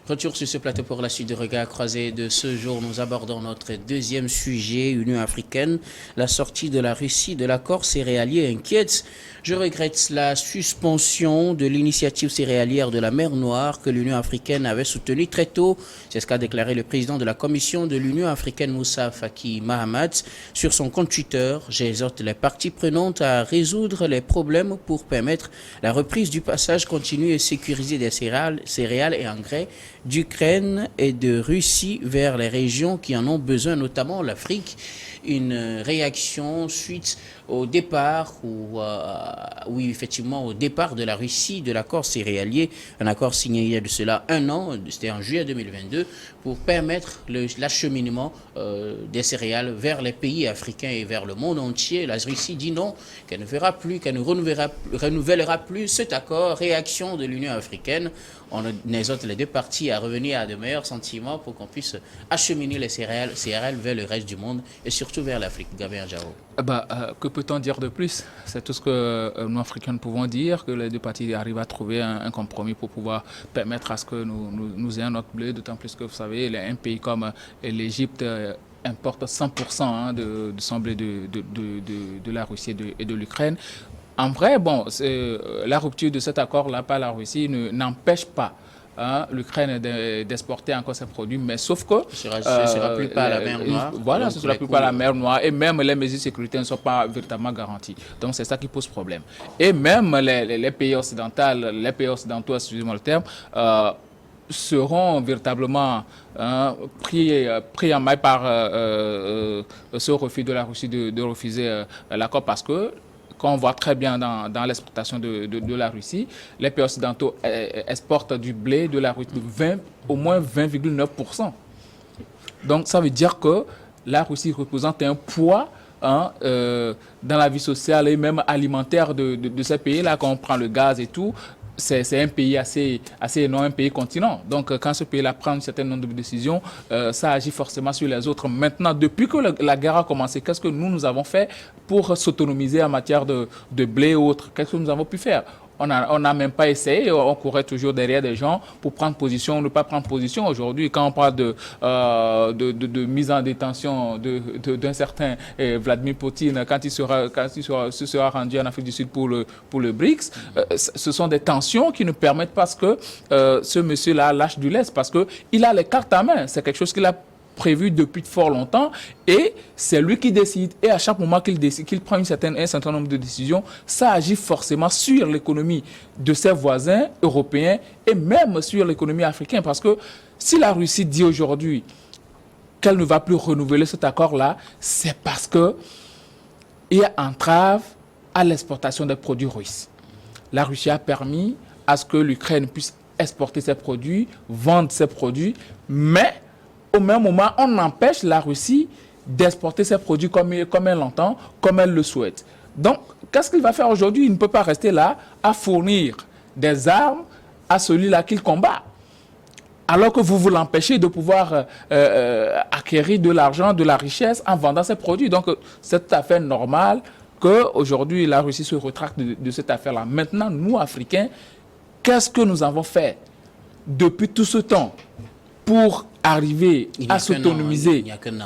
Retour sur ce plateau pour la suite de Regard croisé de ce jour. Nous abordons notre deuxième sujet, Union africaine. La sortie de la Russie de l'accord céréalier inquiète. Je regrette la suspension de l'initiative céréalière de la mer Noire que l'Union africaine avait soutenue très tôt. C'est ce qu'a déclaré le président de la commission de l'Union africaine, Moussa Faki Mahamat, sur son compte Twitter. J'exhorte les parties prenantes à résoudre les problèmes pour permettre la reprise du passage continu et sécurisé des céréales et engrais d'Ukraine et de Russie vers les régions qui en ont besoin, notamment l'Afrique. Une réaction suite au départ, oui, effectivement, au départ de la Russie de l'accord céréalier, un accord signé il y a de cela un an, c'était en juillet 2022, pour permettre l'acheminement des céréales vers les pays africains et vers le monde entier. La Russie dit non, qu'elle ne fera plus, qu'elle ne renouvellera plus cet accord. Réaction de l'Union africaine. On exhorte les deux parties à revenir à de meilleurs sentiments pour qu'on puisse acheminer les céréales vers le reste du monde et surtout vers l'Afrique. Gabriel Jao. Que peut-on dire de plus? C'est tout ce que nous, Africains, pouvons dire, que les deux parties arrivent à trouver un compromis pour pouvoir permettre à ce que nous ayons notre blé, d'autant plus que, vous savez, un pays comme l'Égypte importe 100% de son blé de la Russie et de l'Ukraine. En vrai, bon, la rupture de cet accord-là par la Russie n'empêche pas l'Ukraine d'exporter encore ses produits, mais sauf que... Ce ne sera plus par la mer Noire. Voilà, ce ne sera plus par la mer Noire, et même les mesures sécuritaires ne sont pas véritablement garanties. Donc c'est ça qui pose problème. Et même les pays occidentaux, excusez-moi le terme, seront véritablement pris en maille par ce refus de la Russie de refuser l'accord, parce que qu'on voit très bien dans l'exportation de la Russie, les pays occidentaux exportent du blé de la Russie de au moins 20,9%. Donc ça veut dire que la Russie représente un poids dans la vie sociale et même alimentaire de ces pays-là. Quand on prend le gaz et tout, c'est un pays assez énorme, un pays continent. Donc, quand ce pays-là prend un certain nombre de décisions, ça agit forcément sur les autres. Maintenant, depuis que la guerre a commencé, qu'est-ce que nous avons fait pour s'autonomiser en matière de blé ou autre? Qu'est-ce que nous avons pu faire? On n'a même pas essayé, on courait toujours derrière des gens pour prendre position ou ne pas prendre position. Aujourd'hui, quand on parle de mise en détention d'un certain Vladimir Poutine, quand il se sera rendu en Afrique du Sud pour le BRICS, ce sont des tensions qui ne permettent pas que ce monsieur-là lâche du lest, parce qu'il a les cartes à main. C'est quelque chose qu'il a prévu depuis fort longtemps, et c'est lui qui décide. Et à chaque moment qu'il prend un certain nombre de décisions, ça agit forcément sur l'économie de ses voisins européens et même sur l'économie africaine. Parce que si la Russie dit aujourd'hui qu'elle ne va plus renouveler cet accord-là, c'est parce qu'il y a entrave à l'exportation des produits russes. La Russie a permis à ce que l'Ukraine puisse exporter ses produits, vendre ses produits, mais au même moment, on empêche la Russie d'exporter ses produits comme elle l'entend, comme elle le souhaite. Donc, qu'est-ce qu'il va faire aujourd'hui? Il ne peut pas rester là à fournir des armes à celui-là qu'il combat, alors que vous l'empêchez de pouvoir acquérir de l'argent, de la richesse en vendant ses produits. Donc, c'est tout à fait normal qu'aujourd'hui, la Russie se rétracte de cette affaire-là. Maintenant, nous, Africains, qu'est-ce que nous avons fait depuis tout ce temps pour arriver à s'autonomiser? Il n'y a qu'un an.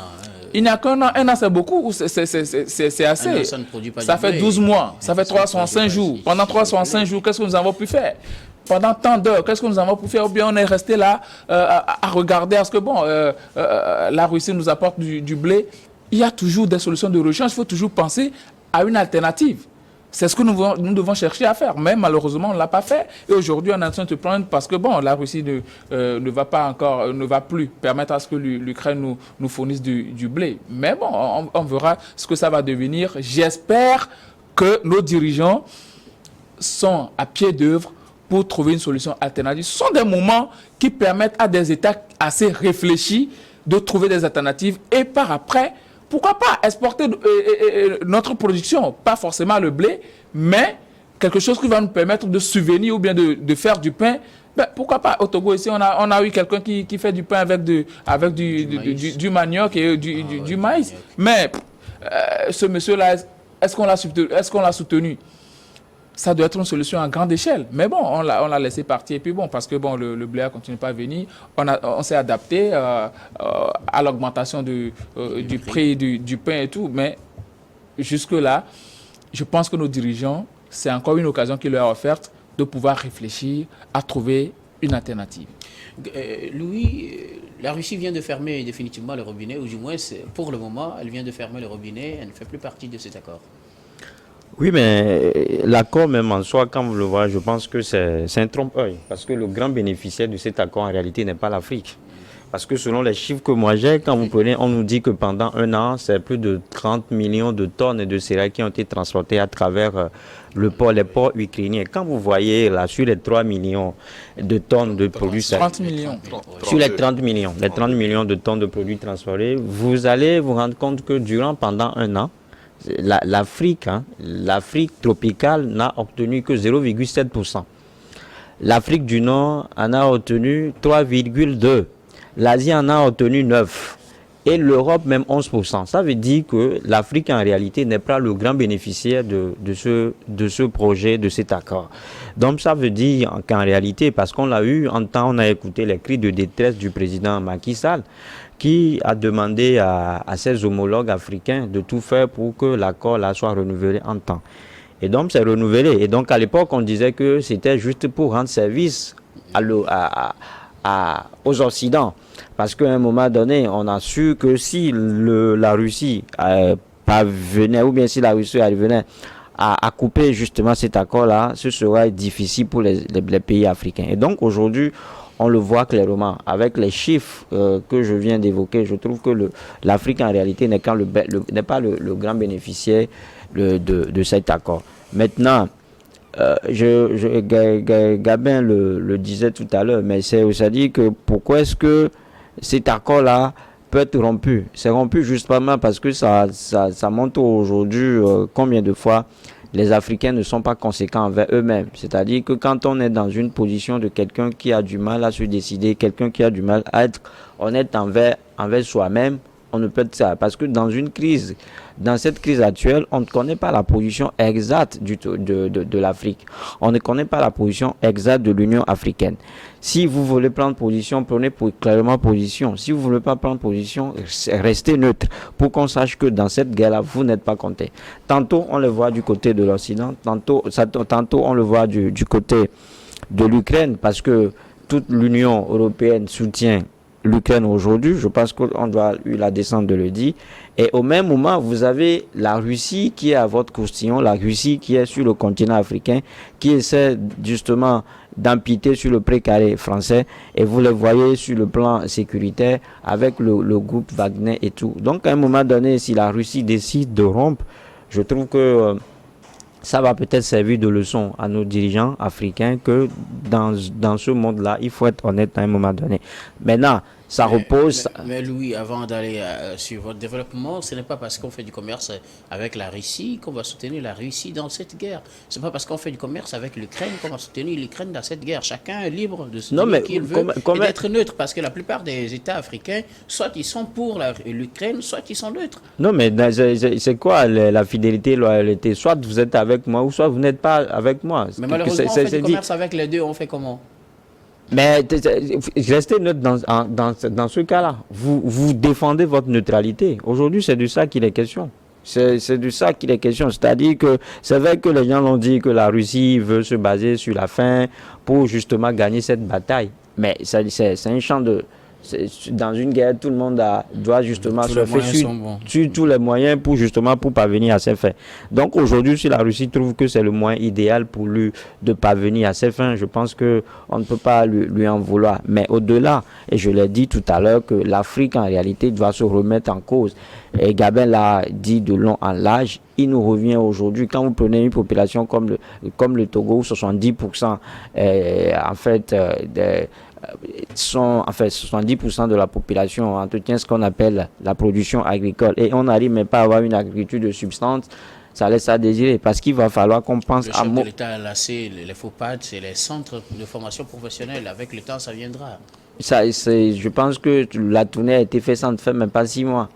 Il n'y a qu'un an. Un an, c'est beaucoup. C'est assez. Ça fait 12 mois. Ça fait 365 jours. Pendant 365 jours, qu'est-ce que nous avons pu faire? Pendant tant d'heures, qu'est-ce que nous avons pu faire? Ou bien on est resté là à regarder à ce que, la Russie nous apporte du blé. Il y a toujours des solutions de rechange. Il faut toujours penser à une alternative. C'est ce que nous devons chercher à faire. Mais malheureusement, on ne l'a pas fait. Et aujourd'hui, on est en train de se plaindre parce que la Russie ne va plus permettre à ce que l'Ukraine nous fournisse du blé. Mais bon, on verra ce que ça va devenir. J'espère que nos dirigeants sont à pied d'œuvre pour trouver une solution alternative. Ce sont des moments qui permettent à des États assez réfléchis de trouver des alternatives et par après, pourquoi pas exporter notre production, pas forcément le blé, mais quelque chose qui va nous permettre de subvenir ou bien de faire du pain. Pourquoi pas? Au Togo, ici, on a eu quelqu'un qui fait du pain avec du manioc et du maïs. Mais ce monsieur-là, est-ce qu'on l'a soutenu? ça doit être une solution à grande échelle. Mais bon, on l'a laissé partir. Et puis bon, parce que bon, le blé ne continue pas à venir, on s'est adapté à l'augmentation du prix du pain et tout. Mais jusque-là, je pense que nos dirigeants, c'est encore une occasion qui leur est offerte de pouvoir réfléchir à trouver une alternative. Louis, la Russie vient de fermer définitivement le robinet, ou du moins, pour le moment, elle vient de fermer le robinet, elle ne fait plus partie de cet accord. Oui, mais l'accord même en soi, quand vous le voyez, je pense que c'est un trompe-l'œil. Parce que le grand bénéficiaire de cet accord, en réalité, n'est pas l'Afrique. Parce que selon les chiffres que moi j'ai, quand vous prenez, on nous dit que pendant un an, c'est plus de 30 millions de tonnes de céréales qui ont été transportées à travers les ports ukrainiens. Quand vous voyez là, sur les 3 millions de tonnes de produits... 30 millions. Sur les 30 millions de tonnes de produits transportés, vous allez vous rendre compte que pendant un an, l'Afrique tropicale n'a obtenu que 0,7%. L'Afrique du Nord en a obtenu 3,2%. L'Asie en a obtenu 9%. Et l'Europe même 11%. Ça veut dire que l'Afrique en réalité n'est pas le grand bénéficiaire de ce projet, de cet accord. Donc ça veut dire qu'en réalité, parce qu'on l'a eu, on a écouté les cris de détresse du président Macky Sall, qui a demandé à ses homologues africains de tout faire pour que l'accord là soit renouvelé en temps. Et donc c'est renouvelé. Et donc à l'époque, on disait que c'était juste pour rendre service aux Occidents. Parce qu'à un moment donné, on a su que si la Russie parvenait, ou bien si la Russie arrivait à couper justement cet accord-là, ce serait difficile pour les pays africains. Et donc aujourd'hui, on le voit clairement. Avec les chiffres que je viens d'évoquer, je trouve que l'Afrique en réalité n'est pas le grand bénéficiaire de cet accord. Maintenant, Gabin le disait tout à l'heure, mais c'est-à-dire que pourquoi est-ce que cet accord-là peut être rompu? C'est rompu justement parce que ça montre aujourd'hui combien de fois les Africains ne sont pas conséquents envers eux-mêmes. C'est-à-dire que quand on est dans une position de quelqu'un qui a du mal à se décider, quelqu'un qui a du mal à être honnête envers soi-même, on ne peut être ça. Parce que dans cette crise actuelle, on ne connaît pas la position exacte de l'Afrique. On ne connaît pas la position exacte de l'Union africaine. Si vous voulez prendre position, prenez clairement position. Si vous ne voulez pas prendre position, restez neutre pour qu'on sache que dans cette guerre-là, vous n'êtes pas compté. Tantôt, on le voit du côté de l'Occident, tantôt on le voit du côté de l'Ukraine, parce que toute l'Union européenne soutient l'Ukraine aujourd'hui. Je pense qu'on doit eu la décence de le dire. Et au même moment, vous avez la Russie qui est à votre costillon, la Russie qui est sur le continent africain, qui essaie justement d'empiéter sur le précaré français, et vous le voyez sur le plan sécuritaire avec le groupe Wagner et tout. Donc à un moment donné, si la Russie décide de rompre, je trouve que ça va peut-être servir de leçon à nos dirigeants africains que dans ce monde-là, il faut être honnête à un moment donné. Maintenant, ça repose... Mais Louis, avant d'aller sur votre développement, ce n'est pas parce qu'on fait du commerce avec la Russie qu'on va soutenir la Russie dans cette guerre. Ce n'est pas parce qu'on fait du commerce avec l'Ukraine qu'on va soutenir l'Ukraine dans cette guerre. Chacun est libre de soutenir qui il veut et d'être neutre, parce que la plupart des États africains, soit ils sont pour l'Ukraine, soit ils sont neutres. Non, mais c'est quoi la fidélité, loyauté? Soit vous êtes avec moi, ou soit vous n'êtes pas avec moi. Mais malheureusement, on fait du commerce avec les deux, on fait comment? Mais restez neutre dans ce cas-là. Vous défendez votre neutralité. Aujourd'hui, c'est de ça qu'il est question. C'est de ça qu'il est question. C'est-à-dire que c'est vrai que les gens l'ont dit que la Russie veut se baser sur la faim pour justement gagner cette bataille. Mais c'est un champ de... Dans une guerre, tout le monde doit justement se faire sur tous les moyens pour parvenir à ses fins. Donc aujourd'hui, si la Russie trouve que c'est le moyen idéal pour lui de parvenir à ses fins, je pense qu'on ne peut pas lui en vouloir. Mais au-delà, et je l'ai dit tout à l'heure, que l'Afrique en réalité doit se remettre en cause. Et Gabin l'a dit de long en large. Il nous revient aujourd'hui, quand vous prenez une population comme le Togo, où 70% en fait 70% de la population entretient ce qu'on appelle la production agricole, et on n'arrive même pas à avoir une agriculture de substance, ça laisse à désirer, parce qu'il va falloir qu'on pense le chef de l'État a lancé les FOPAD, c'est les centres de formation professionnelle. Avec le temps, ça viendra. Je pense que la tournée a été faite, ça ne fait même pas 6 mois.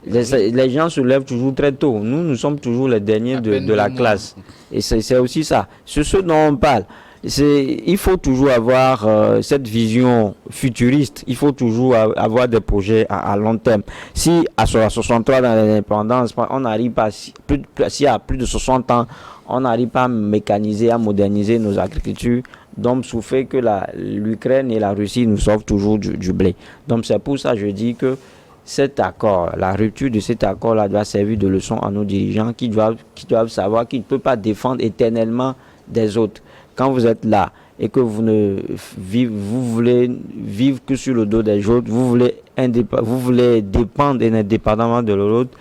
Les gens se lèvent toujours très tôt. Nous sommes toujours les derniers de la classe. Et c'est aussi ça. C'est ce dont on parle. Il faut toujours avoir cette vision futuriste. Il faut toujours avoir des projets à long terme. Si à 63 dans l'indépendance, on n'arrive pas, si à plus de 60 ans, on n'arrive pas à mécaniser, à moderniser nos agricultures, donc sous fait que l'Ukraine et la Russie nous sauvent toujours du blé. Donc c'est pour ça que je dis que cet accord, la rupture de cet accord-là doit servir de leçon à nos dirigeants qui doivent savoir qu'ils ne peuvent pas défendre éternellement des autres. Quand vous êtes là et que vous voulez vivre que sur le dos des autres, vous voulez dépendre indépendamment de l'autre,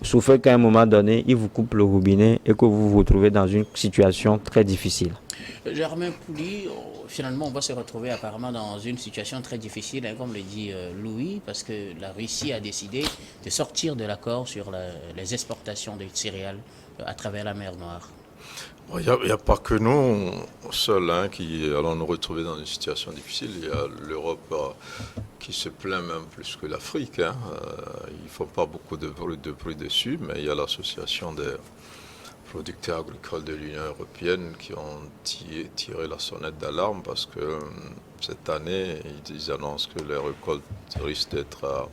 sauf qu'à un moment donné, il vous coupe le robinet et que vous vous retrouvez dans une situation très difficile. Germain Pouli, finalement, on va se retrouver apparemment dans une situation très difficile, hein, comme le dit Louis, parce que la Russie a décidé de sortir de l'accord sur les exportations de céréales à travers la mer Noire. Il n'y a pas que nous seuls qui allons nous retrouver dans une situation difficile. Il y a l'Europe qui se plaint même plus que l'Afrique. Ils ne font pas beaucoup de bruit dessus, mais il y a l'association des producteurs agricoles de l'Union européenne qui ont tiré la sonnette d'alarme parce que cette année, ils annoncent que les récoltes risquent d'être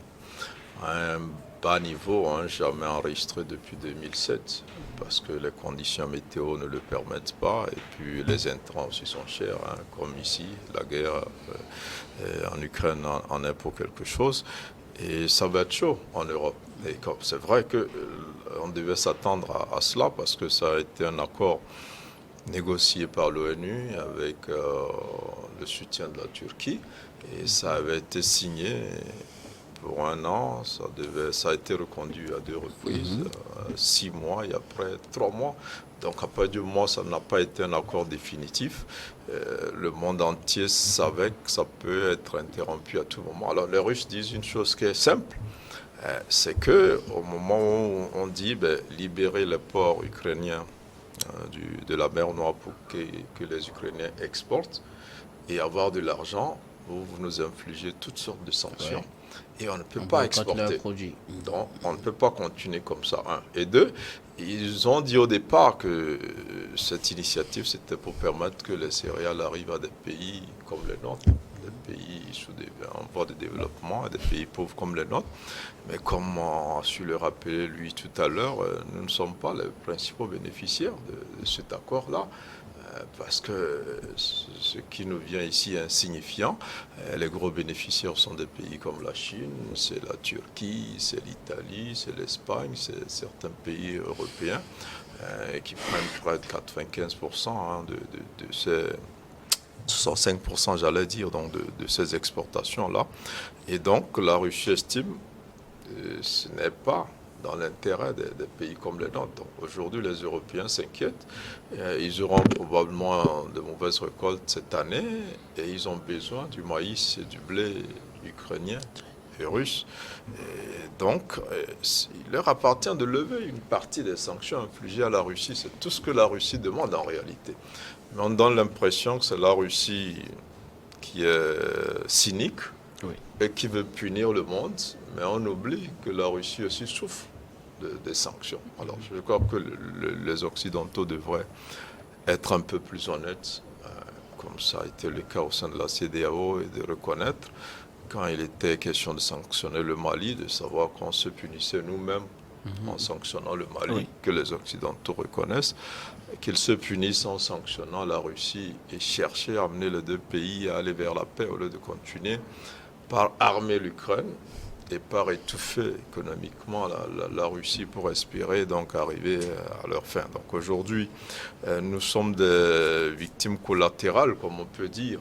à un bas niveau, jamais enregistré depuis 2007, parce que les conditions météo ne le permettent pas, et puis les intrants aussi sont chers, comme ici, la guerre en Ukraine en est pour quelque chose, et ça va être chaud en Europe. Et c'est vrai qu'on devait s'attendre à cela, parce que ça a été un accord négocié par l'ONU avec le soutien de la Turquie, et ça avait été signé pour 1 an, ça a été reconduit à 2 reprises, 6 mois et après 3 mois. Donc après 2 mois, ça n'a pas été un accord définitif. Le monde entier savait que ça peut être interrompu à tout moment. Alors les Russes disent une chose qui est simple, c'est qu'au moment où on dit libérer les ports ukrainiens de la mer Noire pour que les Ukrainiens exportent et avoir de l'argent, vous nous infligez toutes sortes de sanctions. Ouais. Et on ne peut pas exporter. Donc, on ne peut pas continuer comme ça. 1. Et 2, ils ont dit au départ que cette initiative, c'était pour permettre que les céréales arrivent à des pays comme les nôtres, des pays en voie de développement, et des pays pauvres comme les nôtres. Mais comme a su le rappeler lui tout à l'heure, nous ne sommes pas les principaux bénéficiaires de cet accord-là. Parce que ce qui nous vient ici est insignifiant. Les gros bénéficiaires sont des pays comme la Chine, c'est la Turquie, c'est l'Italie, c'est l'Espagne, c'est certains pays européens qui prennent près de 95% de ces 65%, j'allais dire, donc de ces exportations-là. Et donc la Russie estime que ce n'est pas dans l'intérêt des pays comme les nôtres. Donc aujourd'hui, les Européens s'inquiètent. Ils auront probablement de mauvaises récoltes cette année et ils ont besoin du maïs et du blé ukrainien et russe. Et donc, il leur appartient de lever une partie des sanctions infligées à la Russie. C'est tout ce que la Russie demande en réalité. Mais on donne l'impression que c'est la Russie qui est cynique, oui, et qui veut punir le monde, mais on oublie que la Russie aussi souffre des sanctions. Alors je crois que les Occidentaux devraient être un peu plus honnêtes, comme ça a été le cas au sein de la CEDEAO, et de reconnaître, quand il était question de sanctionner le Mali, de savoir qu'on se punissait nous-mêmes en sanctionnant le Mali, oui, que les Occidentaux reconnaissent, qu'ils se punissent en sanctionnant la Russie et chercher à amener les deux pays à aller vers la paix au lieu de continuer par armer l'Ukraine et par étouffer économiquement la Russie pour espérer donc arriver à leur fin. Donc aujourd'hui, nous sommes des victimes collatérales, comme on peut dire,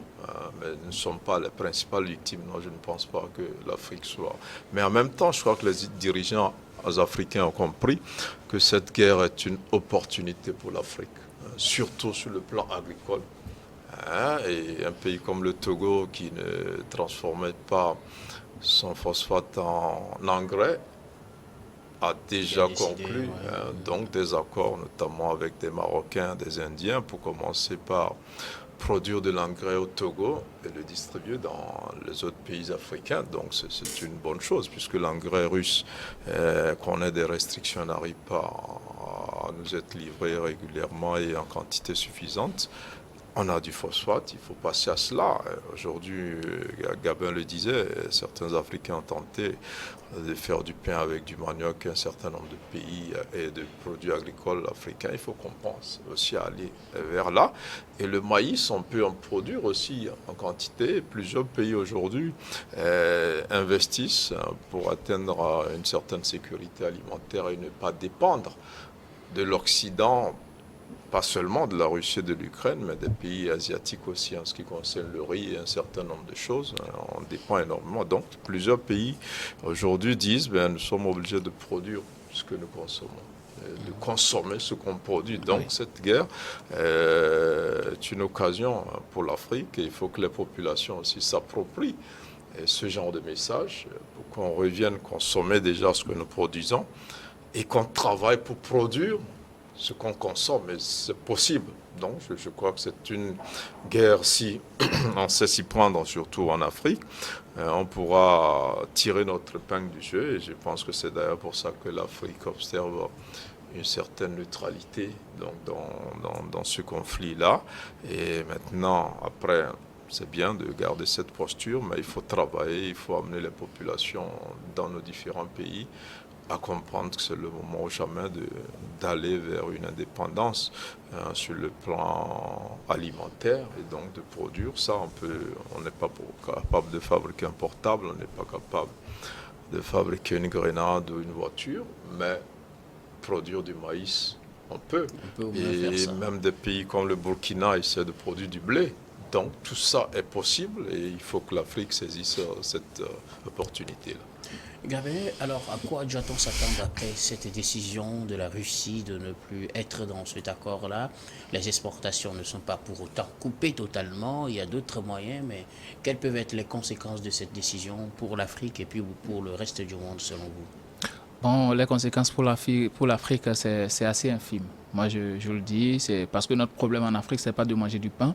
mais nous ne sommes pas les principales victimes. Non, je ne pense pas que l'Afrique soit. Mais en même temps, je crois que les dirigeants africains ont compris que cette guerre est une opportunité pour l'Afrique, surtout sur le plan agricole. Et un pays comme le Togo, qui ne transformait pas son phosphate en engrais, a déjà conclu donc des accords, notamment avec des Marocains, des Indiens, pour commencer par produire de l'engrais au Togo et le distribuer dans les autres pays africains. Donc c'est une bonne chose, puisque l'engrais russe, qu'on ait des restrictions, n'arrive pas à nous être livré régulièrement et en quantité suffisante. On a du phosphate, il faut passer à cela. Aujourd'hui, Gabin le disait, certains Africains ont tenté de faire du pain avec du manioc, un certain nombre de pays et de produits agricoles africains. Il faut qu'on pense aussi à aller vers là. Et le maïs, on peut en produire aussi en quantité. Plusieurs pays aujourd'hui investissent pour atteindre une certaine sécurité alimentaire et ne pas dépendre de l'Occident, pas seulement de la Russie et de l'Ukraine, mais des pays asiatiques aussi en ce qui concerne le riz et un certain nombre de choses. On dépend énormément. Donc, plusieurs pays aujourd'hui disent nous sommes obligés de produire ce que nous consommons, de consommer ce qu'on produit. Donc, cette guerre est une occasion pour l'Afrique et il faut que les populations aussi s'approprient ce genre de message pour qu'on revienne consommer déjà ce que nous produisons et qu'on travaille pour produire ce qu'on consomme, mais c'est possible. Donc, je crois que c'est une guerre, si on sait s'y prendre, surtout en Afrique, on pourra tirer notre épingle du jeu. Et je pense que c'est d'ailleurs pour ça que l'Afrique observe une certaine neutralité donc, dans ce conflit-là. Et maintenant, après, c'est bien de garder cette posture, mais il faut travailler, il faut amener les populations dans nos différents pays à comprendre que c'est le moment ou jamais d'aller vers une indépendance sur le plan alimentaire et donc de produire ça. On n'est pas capable de fabriquer un portable, on n'est pas capable de fabriquer une grenade ou une voiture, mais produire du maïs, on peut. Et même des pays comme le Burkina essaient de produire du blé. Donc tout ça est possible et il faut que l'Afrique saisisse cette opportunité-là. Gabin, alors à quoi doit-on s'attendre après cette décision de la Russie de ne plus être dans cet accord-là? Les exportations ne sont pas pour autant coupées totalement, il y a d'autres moyens, mais quelles peuvent être les conséquences de cette décision pour l'Afrique et puis pour le reste du monde selon vous? Bon, les conséquences pour l'Afrique, c'est assez infime. Moi, je le dis, c'est parce que notre problème en Afrique, c'est pas de manger du pain.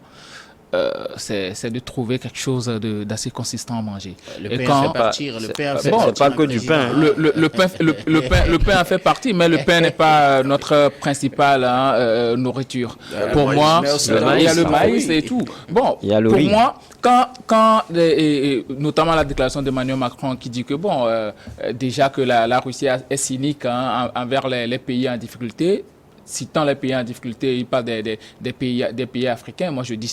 C'est de trouver quelque chose d'assez consistant à manger. Le pain fait partir, le pain fait partir. C'est pas que du pain. Le pain en fait partie, mais le pain n'est pas notre principale nourriture. Pour moi, il y a le maïs et tout. Bon, pour moi, quand notamment la déclaration d'Emmanuel Macron qui dit que bon, déjà que la Russie est cynique envers les pays en difficulté, citant les pays en difficulté, il parle des pays africains. Moi, je dis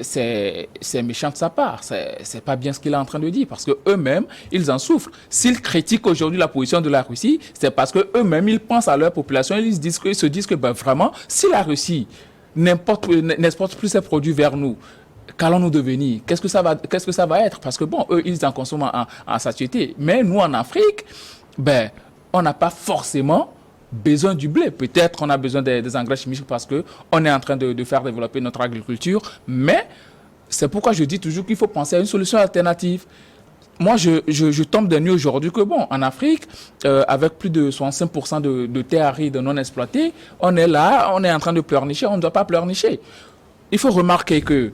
c'est méchant de sa part. C'est pas bien ce qu'il est en train de dire parce que eux-mêmes, ils en souffrent. S'ils critiquent aujourd'hui la position de la Russie, c'est parce que eux-mêmes, ils pensent à leur population. Ils se disent que vraiment, si la Russie n'exporte plus ses produits vers nous, qu'allons-nous devenir? Qu'est-ce que ça va être? Parce que bon, eux, ils en consomment en satiété. Mais nous, en Afrique, on n'a pas forcément besoin du blé. Peut-être on a besoin des engrais chimiques parce qu'on est en train de faire développer notre agriculture. Mais c'est pourquoi je dis toujours qu'il faut penser à une solution alternative. Moi, je tombe des nues aujourd'hui que bon, en Afrique, avec plus de 65% de terres arides non exploitées, on est là, on est en train de pleurnicher, on ne doit pas pleurnicher. Il faut remarquer que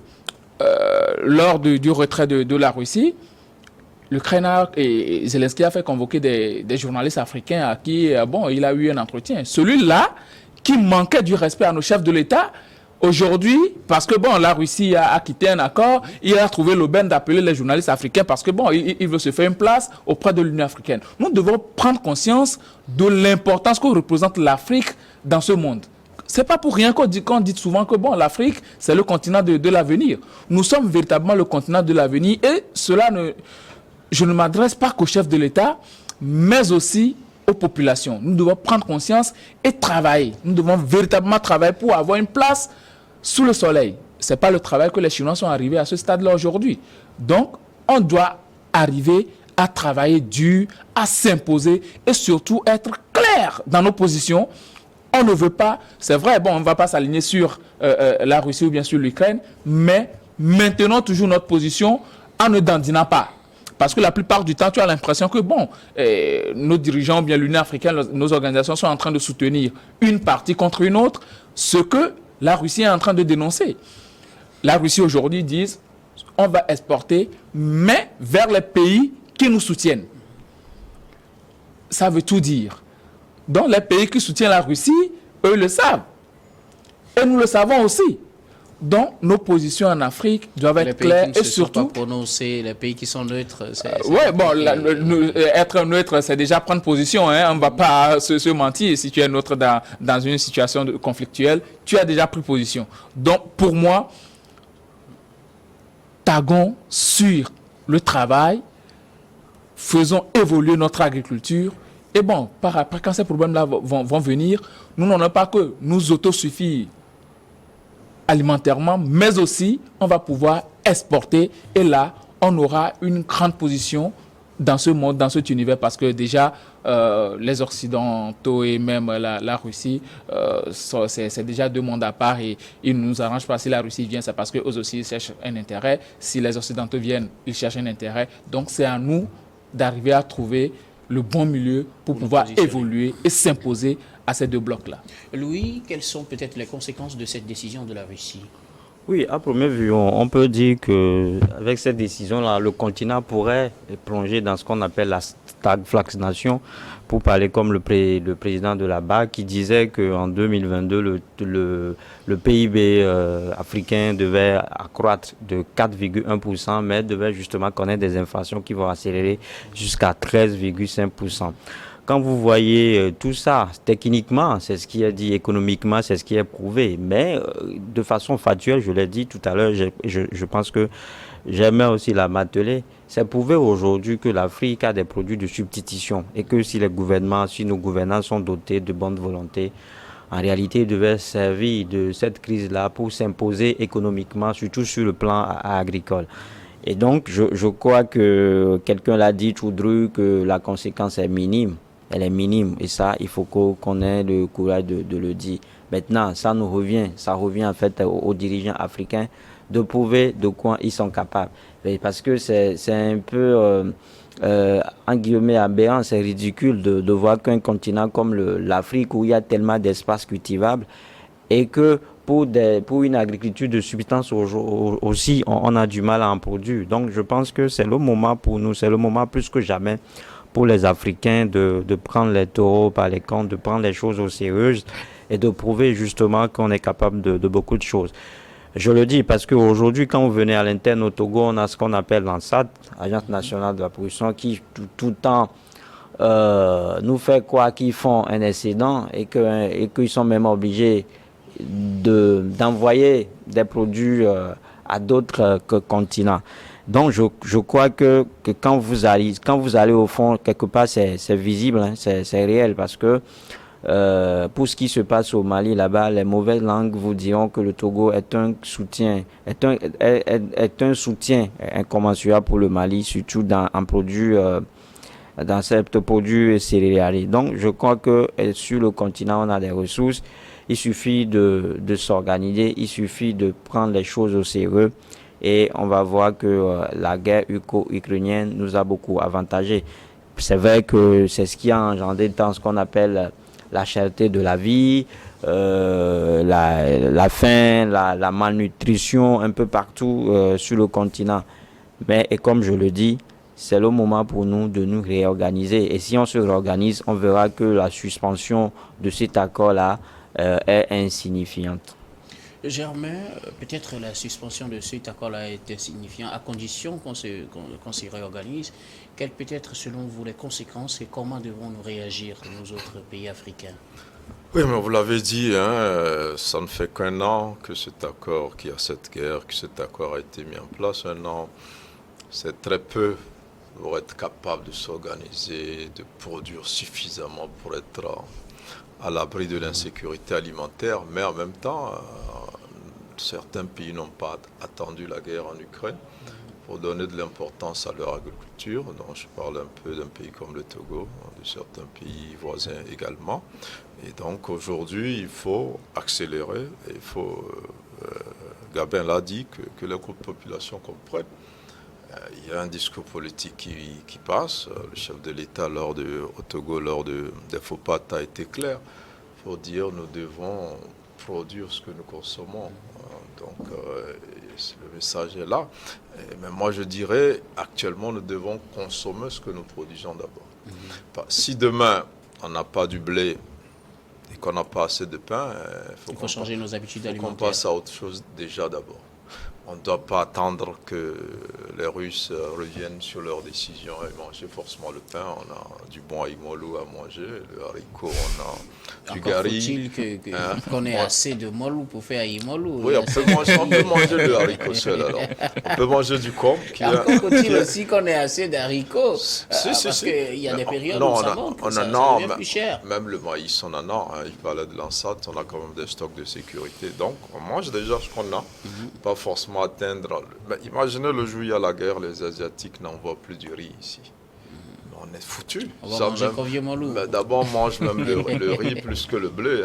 lors du retrait de la Russie, l'Ukraine et Zelensky a fait convoquer des journalistes africains à qui il a eu un entretien. Celui-là qui manquait du respect à nos chefs de l'État, aujourd'hui, parce que la Russie a quitté un accord, il a trouvé l'aubaine d'appeler les journalistes africains parce que il veut se faire une place auprès de l'Union africaine. Nous devons prendre conscience de l'importance que représente l'Afrique dans ce monde. C'est pas pour rien qu'on dit souvent que l'Afrique, c'est le continent de l'avenir. Nous sommes véritablement le continent de l'avenir et je ne m'adresse pas qu'aux chefs de l'État, mais aussi aux populations. Nous devons prendre conscience et travailler. Nous devons véritablement travailler pour avoir une place sous le soleil. Ce n'est pas le travail que les Chinois sont arrivés à ce stade-là aujourd'hui. Donc, on doit arriver à travailler dur, à s'imposer et surtout être clair dans nos positions. On ne veut pas, c'est vrai, on ne va pas s'aligner sur la Russie ou bien sur l'Ukraine, mais maintenons toujours notre position en ne dandinant pas. Parce que la plupart du temps, tu as l'impression que nos dirigeants, ou bien l'Union africaine, nos organisations sont en train de soutenir une partie contre une autre, ce que la Russie est en train de dénoncer. la Russie aujourd'hui dit on va exporter, mais vers les pays qui nous soutiennent. Ça veut tout dire. Donc les pays qui soutiennent la Russie, eux le savent. Et nous le savons aussi. Donc nos positions en Afrique doivent être claires et surtout... Les pays qui sont neutres. Oui, bon, être neutre, c'est déjà prendre position. Hein. On ne va pas se mentir. Si tu es neutre dans une situation conflictuelle, tu as déjà pris position. Donc pour moi, tagons sur le travail, faisons évoluer notre agriculture. Et bon, par après, quand ces problèmes-là vont venir, nous n'en avons pas que nous autosuffire alimentairement, mais aussi on va pouvoir exporter. Et là, on aura une grande position dans ce monde, dans cet univers, parce que déjà, les Occidentaux et même la Russie, c'est déjà deux mondes à part et ils ne nous arrangent pas. Si la Russie vient, c'est parce qu'eux aussi ils cherchent un intérêt. Si les Occidentaux viennent, ils cherchent un intérêt. Donc c'est à nous d'arriver à trouver le bon milieu pour pouvoir évoluer et s'imposer à ces deux blocs-là. Louis, quelles sont peut-être les conséquences de cette décision de la Russie? Oui, à première vue, on peut dire qu'avec cette décision-là, le continent pourrait plonger dans ce qu'on appelle la stagflation, pour parler comme le président de la BAC qui disait qu'en 2022, le PIB africain devait accroître de 4,1%, mais devait justement connaître des inflations qui vont accélérer jusqu'à 13,5%. Quand vous voyez tout ça, techniquement, c'est ce qui est dit, économiquement, c'est ce qui est prouvé. Mais de façon factuelle, je l'ai dit tout à l'heure, je pense que j'aimais aussi la m'atteler. C'est prouvé aujourd'hui que l'Afrique a des produits de substitution et que si nos gouvernants sont dotés de bonne volonté, en réalité, ils devaient servir de cette crise-là pour s'imposer économiquement, surtout sur le plan agricole. Et donc, je crois que quelqu'un l'a dit, Choudru, que la conséquence est minime. Elle est minime et ça, il faut qu'on ait le courage de le dire. Maintenant, ça revient en fait aux dirigeants africains de prouver de quoi ils sont capables. Parce que c'est un peu, en guillemets, aberrant, c'est ridicule de voir qu'un continent comme l'Afrique, où il y a tellement d'espaces cultivables, et que pour une agriculture de subsistance aussi, on a du mal à en produire. Donc, je pense que c'est le moment pour nous, c'est le moment plus que jamais pour les Africains de prendre les taureaux par les cornes, de prendre les choses au sérieux et de prouver justement qu'on est capable de beaucoup de choses. Je le dis parce qu'aujourd'hui, quand vous venez à l'interne au Togo, on a ce qu'on appelle l'ANSAT, Agence nationale de la production, qui tout le temps nous fait croire qu'ils font un excédent et qu'ils sont même obligés d'envoyer des produits à d'autres continents. Donc je crois que quand vous allez au fond, quelque part c'est visible, hein, c'est réel parce que pour ce qui se passe au Mali là-bas, les mauvaises langues vous diront que le Togo est un soutien incommensurable pour le Mali, surtout dans ces produits céréaliers. Donc je crois que sur le continent on a des ressources. Il suffit de s'organiser, il suffit de prendre les choses au sérieux et on va voir que la guerre ukrainienne nous a beaucoup avantagés. C'est vrai que c'est ce qui a engendré dans ce qu'on appelle la cherté de la vie, la faim, la malnutrition un peu partout sur le continent. Mais et comme je le dis, c'est le moment pour nous de nous réorganiser. Et si on se réorganise, on verra que la suspension de cet accord-là est insignifiante. Germain, peut-être la suspension de cet accord-là est insignifiant à condition qu'on se réorganise. Quelles peut être selon vous les conséquences et comment devons-nous réagir nous autres pays africains? Oui, mais vous l'avez dit, hein, ça ne fait qu'un an que cet accord, qu'il y a cette guerre, que cet accord a été mis en place. Un an, c'est très peu pour être capable de s'organiser, de produire suffisamment pour être à l'abri de l'insécurité alimentaire, mais en même temps, certains pays n'ont pas attendu la guerre en Ukraine pour donner de l'importance à leur agriculture. Donc je parle un peu d'un pays comme le Togo, de certains pays voisins également. Et donc aujourd'hui, il faut accélérer. Il faut, Gabin l'a dit, que les groupes de population comprennent. Il y a un discours politique qui passe. Le chef de l'État au Togo, lors des FOPAT, a été clair pour dire nous devons produire ce que nous consommons. Donc le message est là. Mais moi, je dirais, actuellement, nous devons consommer ce que nous produisons d'abord. Si demain, on n'a pas du blé et qu'on n'a pas assez de pain, il faut changer nos habitudes alimentaires. Qu'on passe à autre chose déjà d'abord. On ne doit pas attendre que les Russes reviennent sur leurs décisions et manger forcément le pain. On a du bon aïmolou à manger, le haricot, on a du gari. Faut-il qu'on ait assez de molou pour faire aïmolou? Oui, on peut manger le haricot seul alors. On peut manger du com. Encore faut-il aussi qu'on ait assez d'haricots. Parce qu'il y a des périodes où ça devient plus cher. Même le maïs, on en a. Il parlait de l'ANSAT, on a quand même des stocks de sécurité. Donc, on mange déjà ce qu'on a. Pas forcément atteindre. Mais imaginez le jour où il y a la guerre, les Asiatiques n'envoient plus du riz ici. On est foutus. On va manger comme vieux molou. D'abord, on mange même le riz plus que le blé.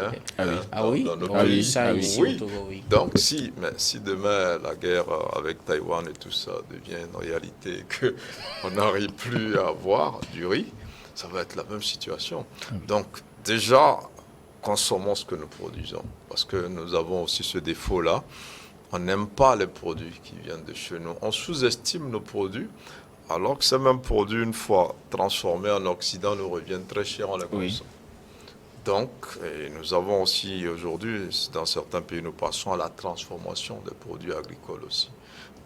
Ici au Togo, oui. Donc, si demain la guerre avec Taïwan et tout ça devient une réalité, qu'on n'arrive plus à avoir du riz, ça va être la même situation. Donc, déjà, consommons ce que nous produisons. Parce que nous avons aussi ce défaut-là. On n'aime pas les produits qui viennent de chez nous. On sous-estime nos produits, alors que ces mêmes produits, une fois transformés en Occident, nous reviennent très cher en les consommant. Donc, nous avons aussi aujourd'hui, dans certains pays, nous passons à la transformation des produits agricoles aussi.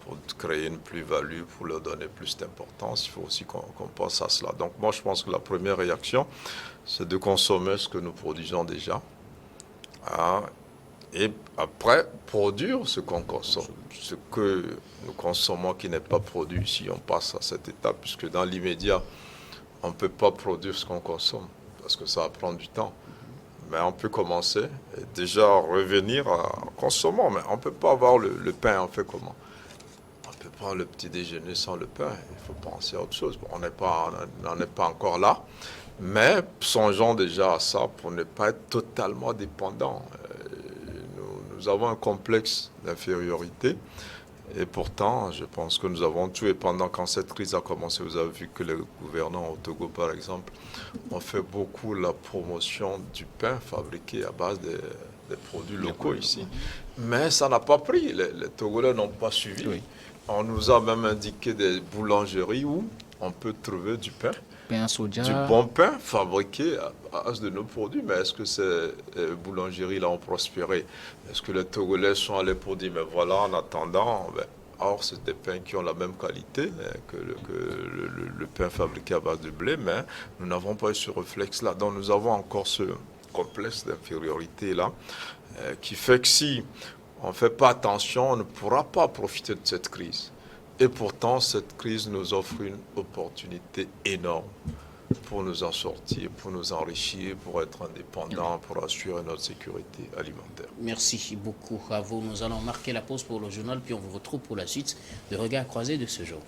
Pour créer une plus-value, pour leur donner plus d'importance, il faut aussi qu'on pense à cela. Donc moi, je pense que la première réaction, c'est de consommer ce que nous produisons déjà. Et après, produire ce qu'on consomme. Ce que nous consommons qui n'est pas produit ici, on passe à cette étape, puisque dans l'immédiat, on ne peut pas produire ce qu'on consomme, parce que ça va prendre du temps. Mais on peut commencer et déjà revenir à consommer. Mais on ne peut pas avoir le pain, on fait comment? On ne peut pas le petit déjeuner sans le pain, il faut penser à autre chose. Bon, on n'en est pas encore là, mais songeons déjà à ça pour ne pas être totalement dépendant. Nous avons un complexe d'infériorité et pourtant, je pense que nous avons tout. Et pendant quand cette crise a commencé, vous avez vu que les gouvernants au Togo, par exemple, ont fait beaucoup la promotion du pain fabriqué à base des produits locaux ici. Mais ça n'a pas pris. Les Togolais n'ont pas suivi. Oui. On nous a même indiqué des boulangeries où on peut trouver du pain. Du bon pain fabriqué à base de nos produits. Mais est-ce que ces boulangeries-là ont prospéré? Est-ce que les Togolais sont allés pour dire, mais voilà, en attendant, or c'est des pains qui ont la même qualité que le pain fabriqué à base de blé, mais nous n'avons pas eu ce réflexe-là. Donc nous avons encore ce complexe d'infériorité-là qui fait que si on ne fait pas attention, on ne pourra pas profiter de cette crise. Et pourtant, cette crise nous offre une opportunité énorme pour nous en sortir, pour nous enrichir, pour être indépendants, pour assurer notre sécurité alimentaire. Merci beaucoup à vous. Nous allons marquer la pause pour le journal, puis on vous retrouve pour la suite de Regards croisés de ce jour.